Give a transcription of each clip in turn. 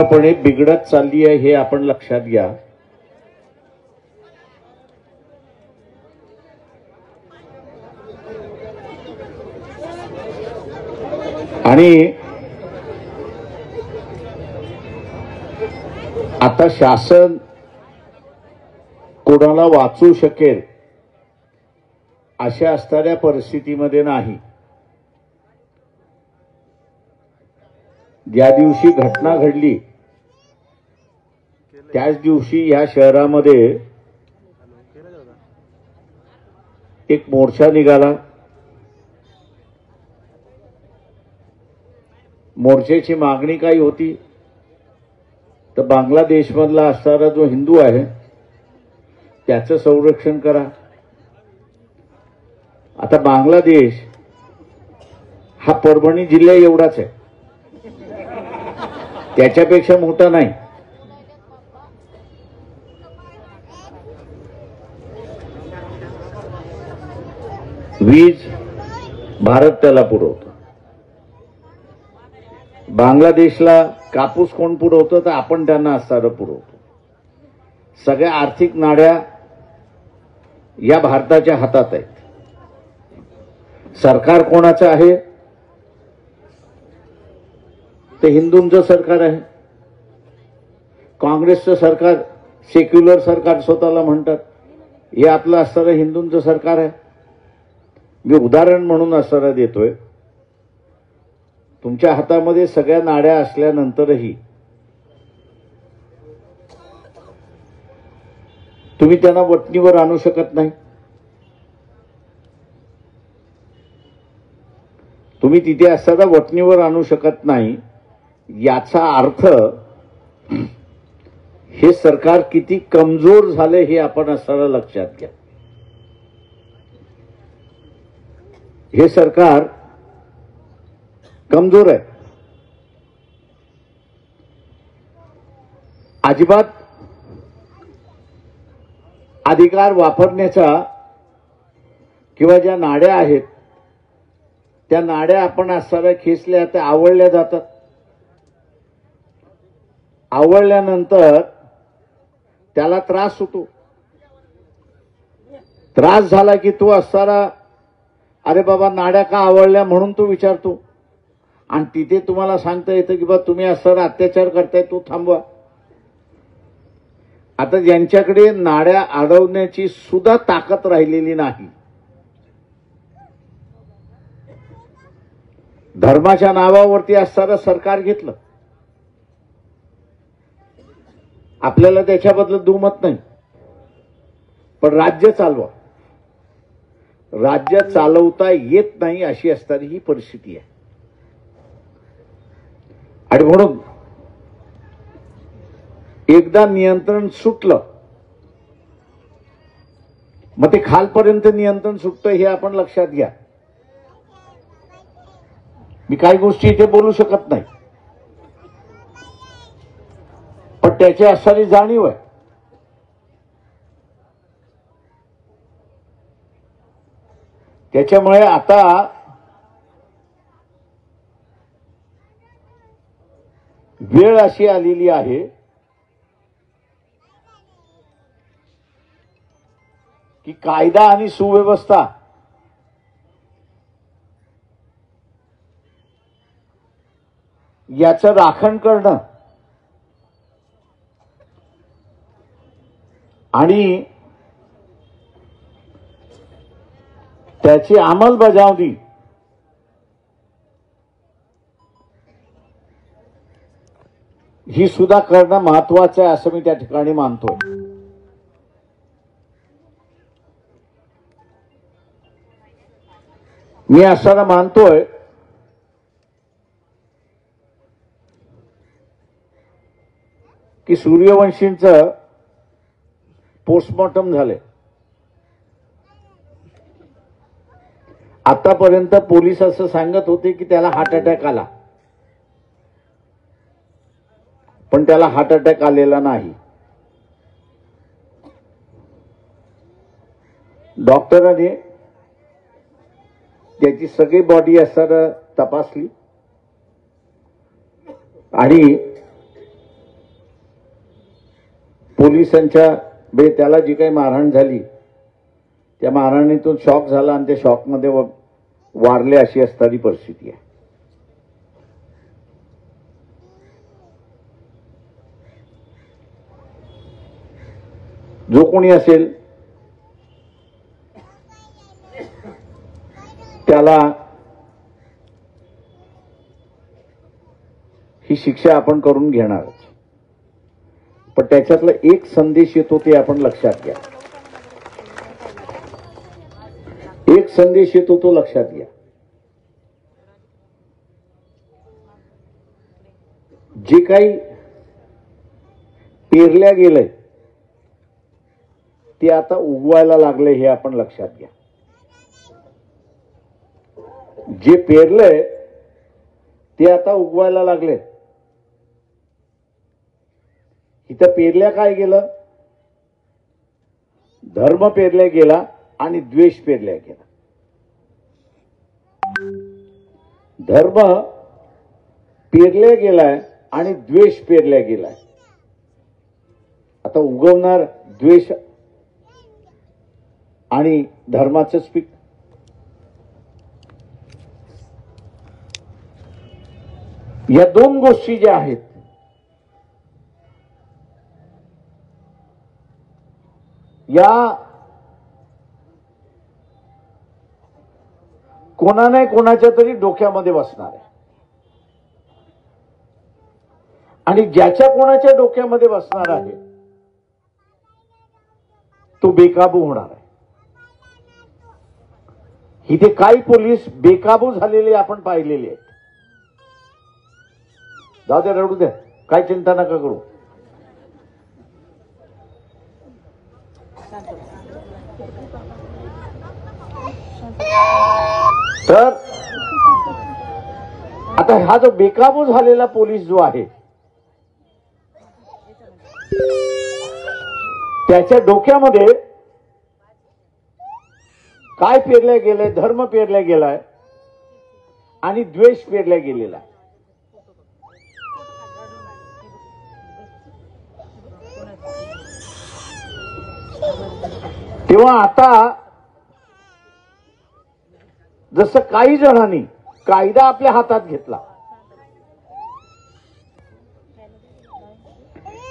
पूर्णपणे बिघडत चालली आहे हे आपण लक्षात घ्या. आणि आता शासन कोणाला वाचू शकेल अशा असणाऱ्या परिस्थितीमध्ये नाही. ज्या दिवशी घटना घडली त्याच दिवशी या शहरामध्ये एक मोर्चा निघाला. मोर्चाची मागणी काय होती तर बांगलादेशमधला असणारा जो हिंदू आहे त्याचं संरक्षण करा. आता बांगलादेश हा परभणी जिल्हा एवढाच आहे, त्याच्यापेक्षा मोठा नाही. वीज भारत त्याला पुरवतो. बांगलादेशला कापूस कोण पुरवतं तर आपण त्यांना असणारं पुरवतो. सगळ्या आर्थिक नाड्या या भारताच्या हातात आहेत. सरकार कोणाचं आहे ते हिंदूंचं सरकार आहे. काँग्रेसचं सरकार सेक्युलर सरकार स्वतःला म्हणतात, हे आपलं असणारं हिंदूंचं सरकार आहे. मी उदाहरण म्हणून असणारं देतोय. तुमच्या हातामध्ये सगळ्या नाड्या असल्यानंतरही तुम्ही त्यांना वटणीवर आणू शकत नाही. तुम्ही तिथे असताना वटणीवर आणू शकत नाही. याचा अर्थ हे सरकार किती कमजोर झाले हे आपण असताना लक्षात घ्या. हे सरकार कमजोर आहे. अजिबात अधिकार वापरण्याचा किंवा ज्या नाड्या आहेत त्या नाड्या आपण असताना खेचल्या त्या आवळल्या जातात. आवळल्यानंतर त्याला त्रास होतो. त्रास झाला की तो असताना अरे बाबा नाड्या का आवळल्या म्हणून तो विचारतो. आणि तिथे तुम्हाला सांगता येतं की बा तुम्ही असताना अत्याचार करताय तो थांबवा. आता ज्यांच्याकडे नाड्या अडवण्याची सुद्धा ताकद राहिलेली नाही, धर्माच्या नावावरती असताना सरकार घेतलं. आपल्याला त्याच्याबद्दल दुमत नाही, पण राज्य चालवा. राज्य चालवता येत नाही अशी असणारी ही परिस्थिती आहे. आणि म्हणून एकदा नियंत्रण सुटलं मग ते खालपर्यंत नियंत्रण सुटतं हे आपण लक्षात घ्या. मी काही गोष्टी इथे बोलू शकत नाही, पण त्याची असणारी जाणीव आहे. त्याच्यामुळे आता वेळ अशी आलेली आहे की कायदा आणि सुव्यवस्था याचं राखण करणं आणि त्याची अंमलबजावणी ही सुद्धा करणं महत्वाचं आहे असं मी त्या ठिकाणी मानतोय. मी असं मानतोय की सूर्यवंशींचं पोस्टमॉर्टम झालंय. आतापर्यंत पोलीस असं सांगत होते की त्याला हार्ट अटॅक आला, पण त्याला हार्ट अटॅक आलेला नाही. डॉक्टरांनी त्याची सगळी बॉडी असताना तपासली आणि पोलिसांच्या त्याला जी काही मारहाण झाली त्या मारहाणीतून शॉक झाला आणि त्या शॉकमध्ये वारले अशी असणारी परिस्थिती आहे. जो कोणी असेल त्याला ही शिक्षा आपण करून घेणारच, पण त्याच्यातला एक संदेश येतो ते आपण लक्षात घ्या. एक संदेश येतो तो लक्षात घ्या. जे काही पेरल्या गेलंय ते आता उगवायला लागले हे आपण लक्षात घ्या. जे पेरलंय ते आता उगवायला लागले. इथं पेरल्या काय गेलं? धर्म पेरल्या गेला आणि द्वेष पेरल्या गेला. धर्म पेरल्या गेलाय आणि द्वेष पेरल्या गेलाय. आता उगवणार द्वेष आणि धर्माचंच पीक. या दोन गोष्टी ज्या आहेत या कोणा नाही कोणाच्या तरी डोक्यामध्ये बसणार आहे आणि ज्याच्या कोणाच्या डोक्यामध्ये बसणार आहे तो बेकाबू होणार आहे. इथे काही पोलीस बेकाबू झालेले आपण पाहिलेले आहेत. जाऊ द्या, रडू द्या, काय चिंता नका करू. तर आता हा जो बेकाबू झालेला पोलीस जो आहे त्याच्या डोक्यामध्ये काय पेरल्या गेलंय? धर्म पेरल्या गेलाय आणि द्वेष पेरल्या गेलेला आहे. तेव्हा आता जसं काही जणांनी कायदा आपल्या हातात घेतला,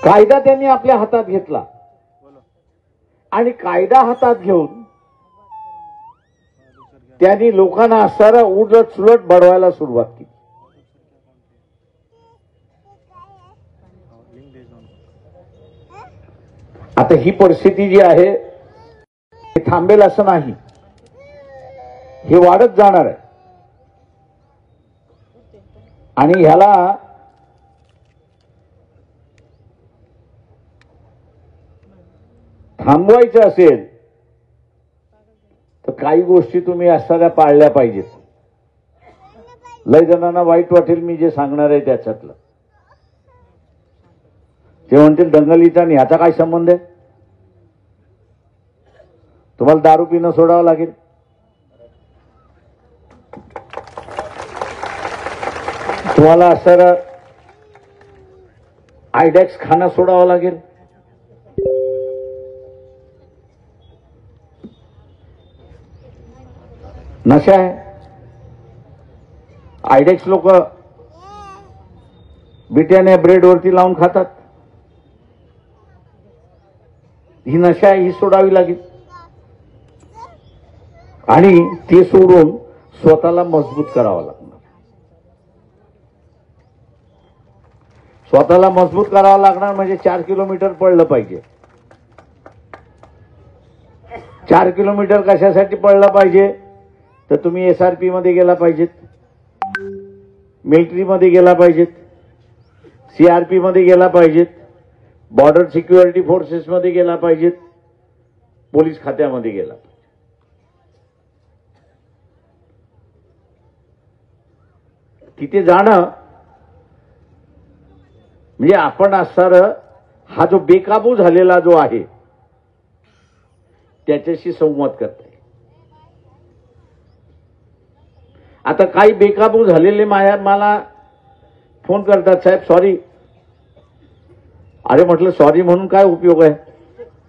कायदा त्यांनी आपल्या हातात घेतला आणि कायदा हातात घेऊन त्यांनी लोकांना असणारा उलट सुलट बडवायला सुरुवात केली. आता ही परिस्थिती जी आहे हे थांबेल असं नाही, हे वाढत जाणार आहे. आणि ह्याला थांबवायचं असेल तर काही गोष्टी तुम्ही असणाऱ्या पाळल्या पाहिजेत. लय जणांना वाईट वाटेल मी जे सांगणार आहे त्याच्यातलं. ते म्हणतील दंगलीचा आणि ह्याचा काय संबंध आहे? तुम्हाला दारू पिणं सोडावं लागेल, तुम्हाला असणारं आयडॅक्स खाणं सोडावं लागेल, नशा आहे. आयडेक्स लोक ब्रिटानिया ब्रेडवरती लावून खातात. ही नशा आहे, ही सोडावी लागेल. आणि ते सोडून स्वतःला मजबूत करावं लागणार. स्वतःला मजबूत करावं लागणार म्हणजे 4 किलोमीटर पळलं पाहिजे. 4 किलोमीटर कशासाठी पळलं पाहिजे? तर तुम्ही SRP मध्ये गेला पाहिजेत, मिलिटरीमध्ये गेला पाहिजेत, CRP मध्ये गेला पाहिजेत, बॉर्डर सिक्युरिटी फोर्सेस मध्ये गेला पाहिजेत, पोलीस खात्यामध्ये गेला पाहिजे. तिथे जाणं म्हणजे आपण असणारं हा जो बेकाबू झालेला जो आहे त्याच्याशी संवाद करताय. आता काही बेकाबू झालेले मला फोन करतात, साहेब सॉरी अरे म्हटलं सॉरी म्हणून काय उपयोग आहे,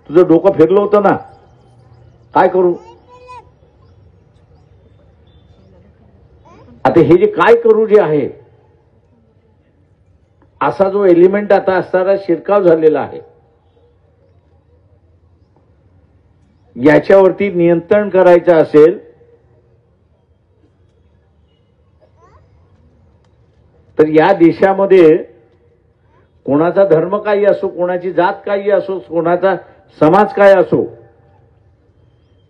तुझं डोकं फिरलं होतं ना, काय करू आता, हे जे काय करू जे आहे असा जो एलिमेंट आता असणारा शिरकाव झालेला आहे, याच्यावरती नियंत्रण करायचं असेल तर या देशामध्ये कोणाचा धर्म काही असो, कोणाची जात काही असो, कोणाचा समाज काय असो,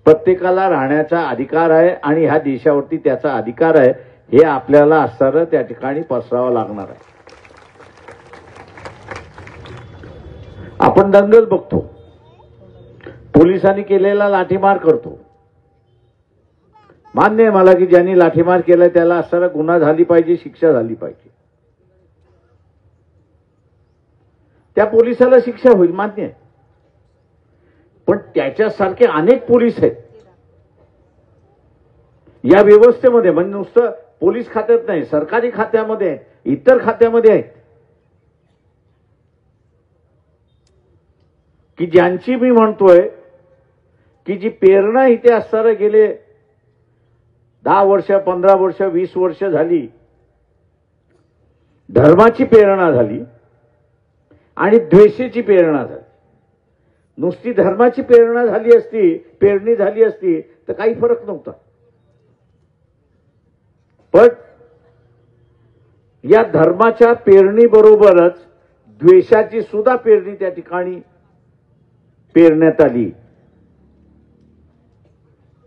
प्रत्येकाला राहण्याचा अधिकार आहे आणि ह्या देशावरती त्याचा अधिकार आहे, हे आपल्याला असणारं त्या ठिकाणी पसरावं लागणार आहे. आपण दंगल बघतो, पोलिसांनी केलेला लाठीमार करतो, मान्य आहे मला की ज्यांनी लाठीमार केलाय त्याला असणारा गुन्हा झाली पाहिजे, शिक्षा झाली पाहिजे, त्या पोलिसाला शिक्षा होईल, मान्य आहे. पण त्याच्यासारखे अनेक पोलीस आहेत या व्यवस्थेमध्ये, म्हणजे नुसतं पोलीस खात्यात नाही, सरकारी खात्यामध्ये आहेत, इतर खात्यामध्ये आहेत, की ज्यांची मी म्हणतोय की जी प्रेरणा इथे असणारे गेले 10 वर्ष, 15 वर्ष, 20 वर्ष झाली, धर्माची प्रेरणा झाली आणि द्वेषाची प्रेरणा झाली. नुसती धर्माची प्रेरणा झाली असती, पेरणी झाली असती तर काही फरक नव्हता. पण या धर्माच्या पेरणीबरोबरच द्वेषाची सुद्धा पेरणी त्या ठिकाणी पेरण्यात आली.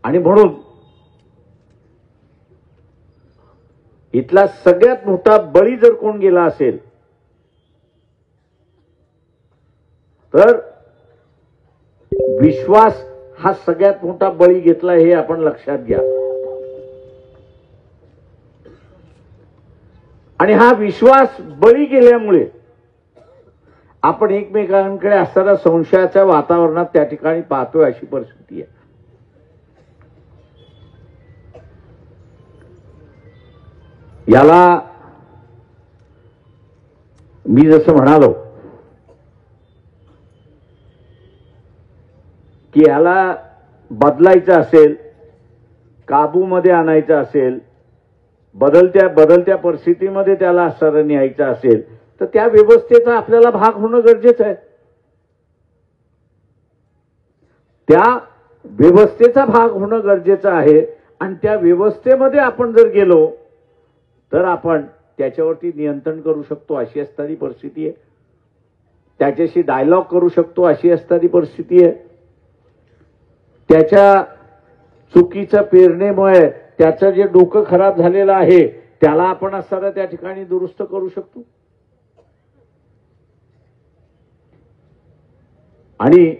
आणि म्हणून इथला सगळ्यात मोठा बळी जर कोण गेला असेल तर विश्वास हा सगळ्यात मोठा बळी घेतला, हे आपण लक्षात घ्या. आणि हा विश्वास बळी गेल्यामुळे आपण एकमेकांकडे असणाऱ्या संशयाच्या वातावरणात त्या ठिकाणी पाहतोय, अशी परिस्थिती आहे. याला मी जसं म्हणालो की याला बदलायचं असेल, काबूमध्ये आणायचं असेल, बदलत्या परिस्थितीमध्ये त्याला असणारं न्यायचं असेल तर त्या व्यवस्थेचा आपल्याला भाग होणं गरजेचं आहे. त्या व्यवस्थेचा भाग होणं गरजेचं आहे आणि त्या व्यवस्थेमध्ये आपण जर गेलो तर आपण त्याच्यावरती नियंत्रण करू शकतो, अशी असणारी परिस्थिती आहे. त्याच्याशी डायलॉग करू शकतो, अशी असणारी परिस्थिती आहे. त्याच्या चुकीच्या प्रेरणेमुळे त्याचं जे डोकं खराब झालेलं आहे त्याला आपण असणारं त्या ठिकाणी दुरुस्त करू शकतो. आणि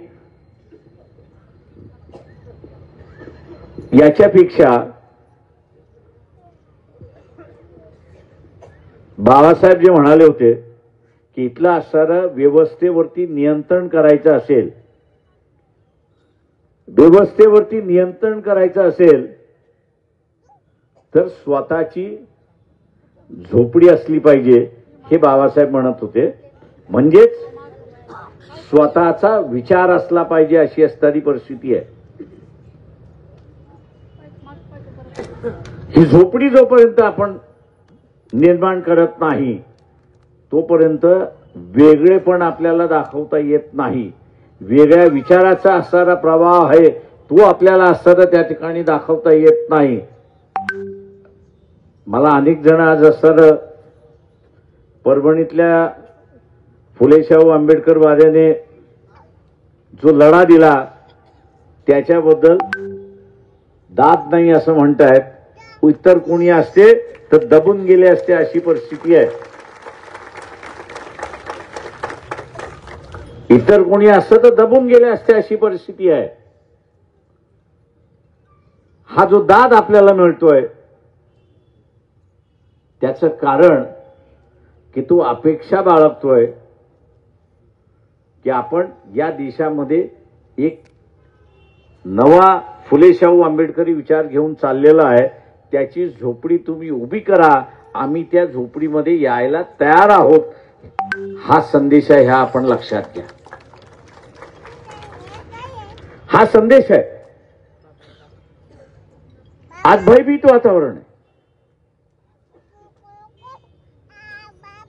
याच्यापेक्षा बाबासाहेब जे म्हणाले होते की इथलं असणारं व्यवस्थेवरती नियंत्रण करायचं असेल, व्यवस्थेवरती नियंत्रण करायचं असेल तर स्वतःची झोपडी असली पाहिजे, हे बाबासाहेब म्हणत होते. म्हणजेच स्वतःचा विचार असला पाहिजे, अशी असणारी परिस्थिती आहे. ही झोपडी जोपर्यंत आपण निर्माण करत नाही तोपर्यंत वेगळेपण आपल्याला दाखवता येत नाही. वेगळ्या विचाराचा असणारा प्रवाह आहे तो आपल्याला असणारा त्या ठिकाणी दाखवता येत नाही. मला अनेक जण आज असणारं परभणीतल्या फुलेशाहू आंबेडकर वाद्याने जो लढा दिला त्याच्याबद्दल दाद नाही असं म्हणतायत. इतर कोणी असते तर दबून गेले असते, अशी परिस्थिती आहे. इतर कोणी असतं तर दबून गेले असते, अशी परिस्थिती आहे. हा जो दाद आपल्याला मिळतोय त्याचं कारण की तो अपेक्षा बाळगतोय की आपण या देशामध्ये एक नवा फुलेशाहू आंबेडकरी विचार घेऊन चाललेला आहे. त्याची झोपडी तुम्ही उभी करा, आम्ही त्या झोपडीमध्ये यायला तयार आहोत, हा संदेश आहे, हा आपण लक्षात घ्या. हा संदेश आहे. आज भयभीत वातावरण आहे.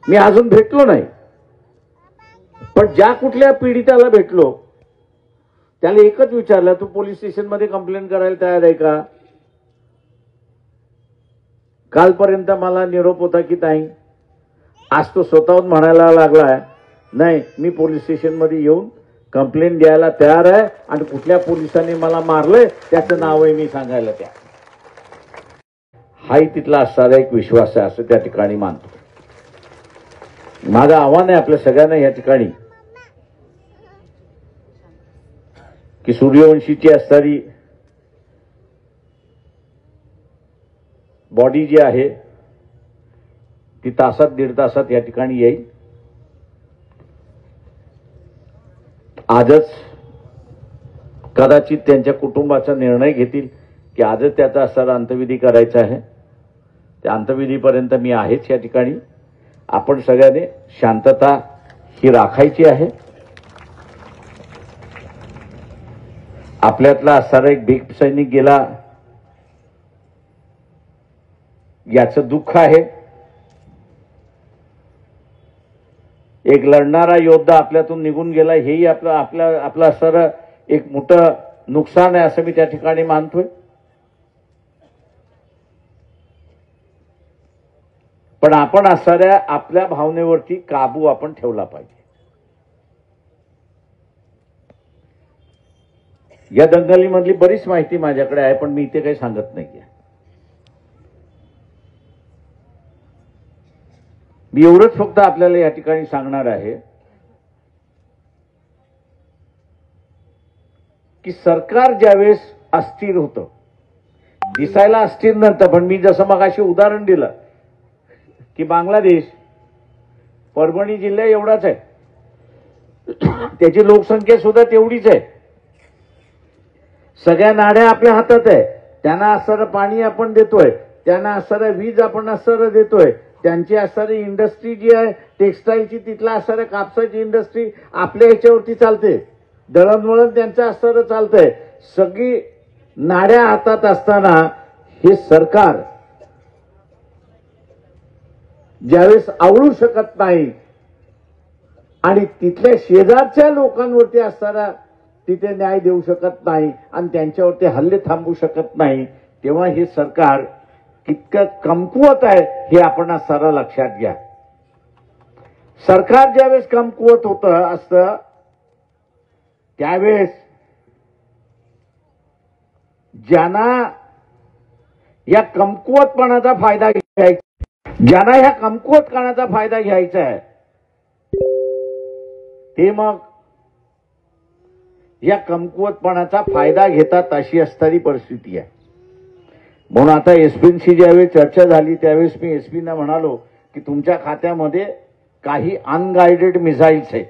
मी अजून भेटलो नाही, पण ज्या कुठल्या पीडिताला भेटलो त्याला एकच विचारलं, तू पोलीस स्टेशनमध्ये कंप्लेंट करायला तयार आहे का? कालपर्यंत मला निरोप होता की नाही, आज तो स्वतःहून म्हणायला लागलाय नाही, मी पोलीस स्टेशनमध्ये येऊन कंप्लेंट द्यायला तयार आहे आणि कुठल्या पोलिसांनी मला मारलंय त्याचं नावही मी सांगायला तयार. हाही तिथला असणारा एक विश्वास आहे असं त्या ठिकाणी मानतो. माझं आव्हान आहे आपल्या सगळ्यांना या ठिकाणी की सूर्यवंशीची असणारी बॉडी जी आहे ती तासात दीड तासात या ठिकाणी येईल. आजच कदाचित त्यांच्या कुटुंबाचा निर्णय घेतील की आजच त्याचा असणारा अंत्यविधी करायचा आहे. त्या अंत्यविधीपर्यंत मी आहेच या ठिकाणी. आपण सगळ्यांनी शांतता ही राखायची आहे. आपल्यातला असणारा एक भीक सैनिक गेला याचं दुःख आहे. एक लढणारा योद्धा आपल्यातून निघून गेला हेही आपलं असणारं एक मोठं नुकसान आहे असं मी त्या ठिकाणी मानतोय. पण आपण असणाऱ्या आपल्या भावनेवरती काबू आपण ठेवला पाहिजे. या दंगलीमधली बरीच माहिती माझ्याकडे आहे, पण मी इथे काही सांगत नाहीये. मी एवढंच फक्त आपल्याला या ठिकाणी सांगणार आहे की सरकार ज्यावेळेस अस्थिर होतं, दिसायला अस्थिर नव्हतं, पण मी जसं मगाशी उदाहरण दिलं की बांगलादेश परभणी जिल्हा एवढाच आहे, त्याची लोकसंख्या सुद्धा तेवढीच आहे, सगळ्या नाड्या आपल्या हातात आहे, त्यांना असणारं पाणी आपण देतोय, त्यांना असणारं वीज आपण असणारं देतोय, त्यांची असणारी इंडस्ट्री जी आहे टेक्सटाईलची, तिथला असणाऱ्या कापसाची इंडस्ट्री आपल्या ह्याच्यावरती चालते, दळणवळण त्यांचं असणारं चालतंय. सगळी नाड्या हातात असताना हे सरकार ज्यावेळेस आवळू शकत नाही आणि तिथल्या शेजारच्या लोकांवरती असणारा तिथे न्याय देऊ शकत नाही आणि त्यांच्यावरती हल्ले थांबवू शकत नाही, तेव्हा हे सरकार कितकं कमकुवत आहे हे आपण सारं लक्षात घ्या. सरकार ज्यावेळेस कमकुवत होतं असतं त्यावेळेस ज्यांना या कमकुवतपणाचा फायदा घ्यायचा, ज्यांना ह्या कमकुवतपणाचा फायदा घ्यायचा आहे ते मग या कमकुवतपणाचा फायदा घेतात अशी असणारी परिस्थिती आहे. म्हणून आता एसपींशी ज्यावेळी चर्चा झाली त्यावेळेस मी एसपींना म्हणालो की तुमच्या खात्यामध्ये काही अनगाइडेड मिसाईल्स आहेत,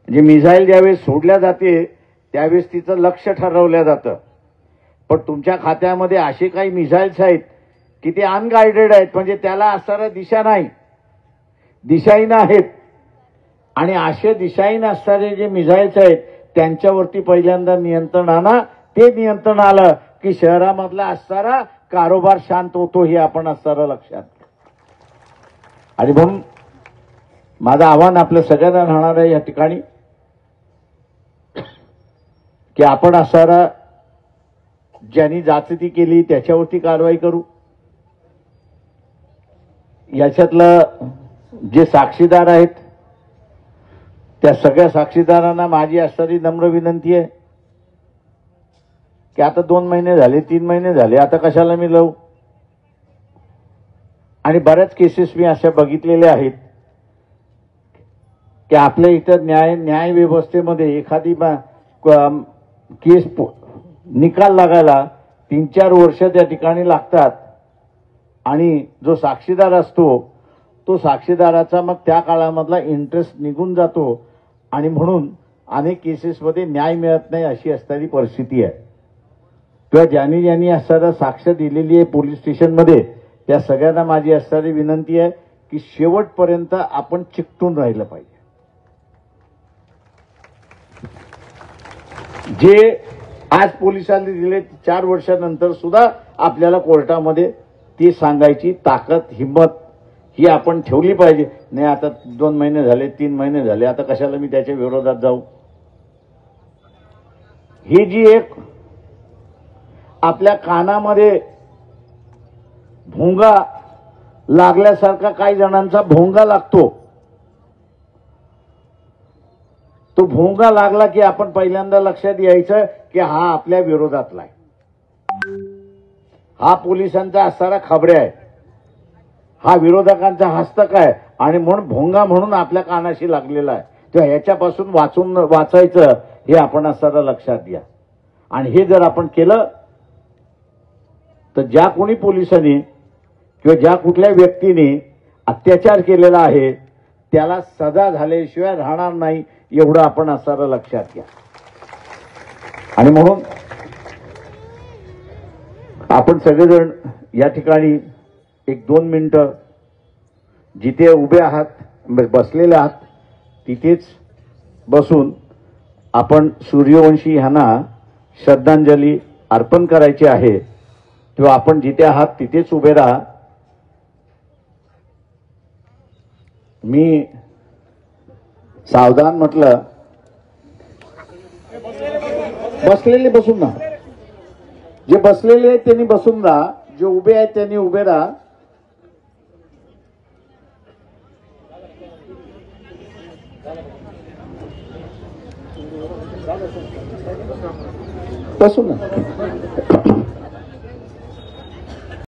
म्हणजे मिसाईल ज्यावेळेस सोडल्या जाते त्यावेळेस तिचं लक्ष ठरवलं जातं, पण तुमच्या खात्यामध्ये असे काही मिसाईल्स आहेत की ते अनगाइडेड आहेत, म्हणजे त्याला असणारा दिशा नाही, दिशाहीन आहेत. आणि असे दिशाहीन असणारे जे मिसाईल्स आहेत त्यांच्यावरती पहिल्यांदा नियंत्रण आणा. ते नियंत्रण आलं की शहरामधला असणारा कारोबार शांत होतो हे आपण असणारं लक्षात. आणि म्हणून माझं आव्हान आपल्या सगळ्यांना राहणार आहे या ठिकाणी की आपण असणारा ज्यांनी जाचती केली त्याच्यावरती कारवाई करू. याच्यातलं जे साक्षीदार आहेत त्या सगळ्या साक्षीदारांना माझी असणारी नम्र विनंती आहे की आता 2 महिने झाले, 3 महिने झाले, आता कशाला मी लावू. आणि बऱ्याच केसेस मी अशा बघितलेल्या आहेत की आपल्या इथं न्याय व्यवस्थेमध्ये एखादी केस निकाल लागायला 3-4 वर्ष त्या ठिकाणी लागतात आणि जो साक्षीदार असतो तो साक्षीदाराचा मग त्या काळामधला इंटरेस्ट निघून जातो आणि म्हणून अनेक केसेसमध्ये न्याय मिळत नाही अशी असणारी परिस्थिती आहे. किंवा ज्यांनी असणारा साक्ष दिलेली आहे पोलीस स्टेशनमध्ये त्या सगळ्यांना माझी असणारी विनंती आहे की शेवटपर्यंत आपण चिकटून राहिलं पाहिजे. जे आज पोलिसांनी दिले 4 वर्षानंतर सुद्धा आपल्याला कोर्टामध्ये ती सांगायची ताकद हिंमत ही आपण ठेवली पाहिजे. नाही आता 2 महिने झाले 3 महिने झाले आता कशाला मी त्याच्या विरोधात जाऊ. ही जी एक आपल्या कानामध्ये भोंगा लागल्यासारखा काही जणांचा भोंगा लागतो. तो भोंगा लागला की आपण पहिल्यांदा लक्षात यायचं की हा आपल्या विरोधातला आहे, हा पोलिसांचा असणारा खबऱ्या आहे, हा विरोधकांचा हस्तक आहे आणि म्हणून भोंगा म्हणून आपल्या कानाशी लागलेला आहे. तेव्हा ह्याच्यापासून वाचायचं हे आपण असणारा लक्षात घ्या. आणि हे जर आपण केलं तर ज्या कोणी पोलिसांनी किंवा ज्या कुठल्या व्यक्तीने अत्याचार केलेला आहे त्याला सजा झाल्याशिवाय राहणार नाही एवढं आपण असणारं लक्षात घ्या. आणि म्हणून आपण सगळेजण या ठिकाणी 1-2 मिनिटं जिथे उभे आहात बसलेले आहात तिथेच बसून आपण सूर्यवंशी ह्यांना श्रद्धांजली अर्पण करायची आहे. तेव्हा आपण जिथे आहात तिथेच उभे राहा. मी सावधान म्हटलं, बसलेले बसून ना, जे बसलेले आहेत त्यांनी बसून राहा, जे उभे आहेत त्यांनी उभे राहा. बसून ना.